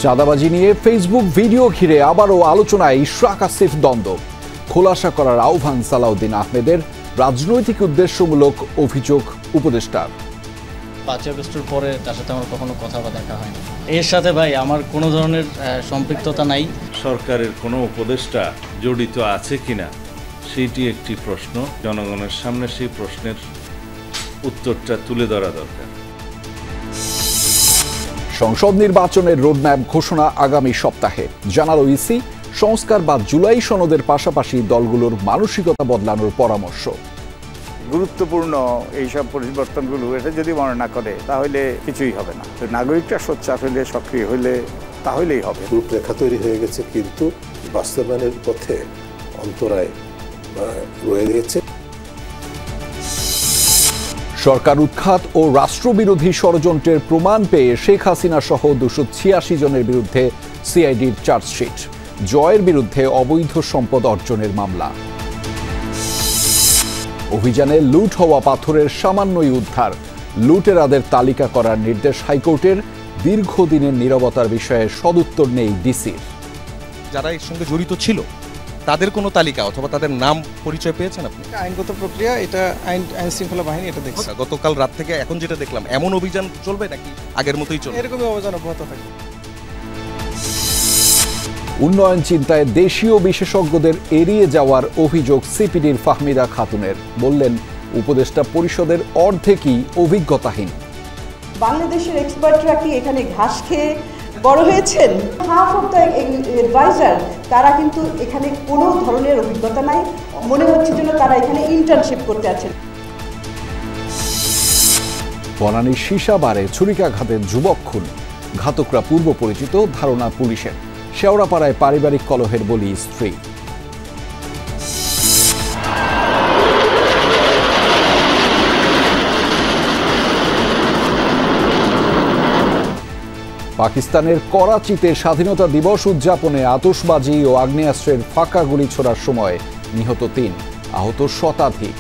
চাঁদাবাজি নিয়ে Facebook video ঘিরে আবারও আলোচনায় ইশরাক আসিফ দ্বন্দ্ব। খোলাসা করার আহ্বান সালাউদ্দিন আহমেদের, রাজনৈতিক উদ্দেশ্যমূলক অভিযোগ উপদেষ্টার। 5 আগস্টের পরে তার সাথে আমার কখনো কথা বা দেখা হয়নি। এর সাথে ভাই আমার কোনো ধরনের সম্পৃক্ততা নাই। সরকারের কোনো উপদেষ্টা জড়িত আছে কিনা সেইটি একটি প্রশ্ন। জনগণের সামনে সেই প্রশ্নের উত্তরটা তুলে ধরা দরকার। সংসদ নির্বাচনের রোডম্যাপ ঘোষণা আগামী সপ্তাহে, জানালো ইসি। সংস্কার বা জুলাই সনদের পাশাপাশি দলগুলোর মানসিকতা বদলানোর পরামর্শ। গুরুত্বপূর্ণ এইসব পরিবর্তনগুলো এটা যদি মনে না করে তাহলে কিছুই হবে না। নাগরিকরা সোচ্চার হইলে, সক্রিয় হইলে তাহলেই হবে। রূপরেখা তৈরি হয়ে গেছে, কিন্তু বাস্তবায়নের পথে অন্তরায় রয়ে গেছে। সরকার উৎখাত ও রাষ্ট্রবিরোধী ষড়যন্ত্রের প্রমাণ পেয়ে শেখ হাসিনা সহ 286 জনের বিরুদ্ধে সিআইডির চার্জশিট। জয়ের বিরুদ্ধে অবৈধ সম্পদ অর্জনের মামলা। অভিযানে লুট হওয়া পাথরের সামান্যই উদ্ধার। লুটেরাদের তালিকা করার নির্দেশ হাইকোর্টের। দীর্ঘদিনের নীরবতার বিষয়ে সদুত্তর নেই ডিসির। যারা এর সঙ্গে জড়িত ছিল তাদের কোনো তালিকা অথবা তাদের নাম পরিচয় পেয়েছেন আপনি? আইনগত প্রক্রিয়া, এটা আইন শৃঙ্খলা বাহিনী এটা দেখছে। গতকাল রাত থেকে এখন যেটা দেখলাম, এমন অভিযান চলবে নাকি আগের মতোই চলবে? এরকমই অভিযান অব্যাহত থাকবে। উন্নয়ন চিন্তায় দেশীয় বিশেষজ্ঞদের এড়িয়ে যাওয়ার অভিযোগ সিপিডির ফাহমিদা খাতুনের। বললেন, উপদেষ্টা পরিষদের অর্ধেকই অভিজ্ঞতাহীন। বাংলাদেশের এক্সপার্টরা কি এখানে ঘাস খেয়ে বড় হয়েছেন? হাফ অফ দ্য অ্যাডভাইজার তারা কিন্তু এখানে কোনো ধরনের অভিজ্ঞতা নাই। মনে হচ্ছে যেন তারা এখানে ইন্টার্নশিপ করতে আছেন। বনানীর সীসাবারে ছুরিকাঘাতের যুবক খুন। ঘাতকরা পূর্ব পরিচিত, ধারণা পুলিশের। শেওড়াপাড়ায় পারিবারিক কলহের বলি স্ত্রী। পাকিস্তানের করাচিতে স্বাধীনতা দিবস উদযাপনে আতশবাজি ও আগ্নেয়াস্ত্রের ফাঁকা গুলি ছোড়ার সময় নিহত 3, আহত শতাধিক।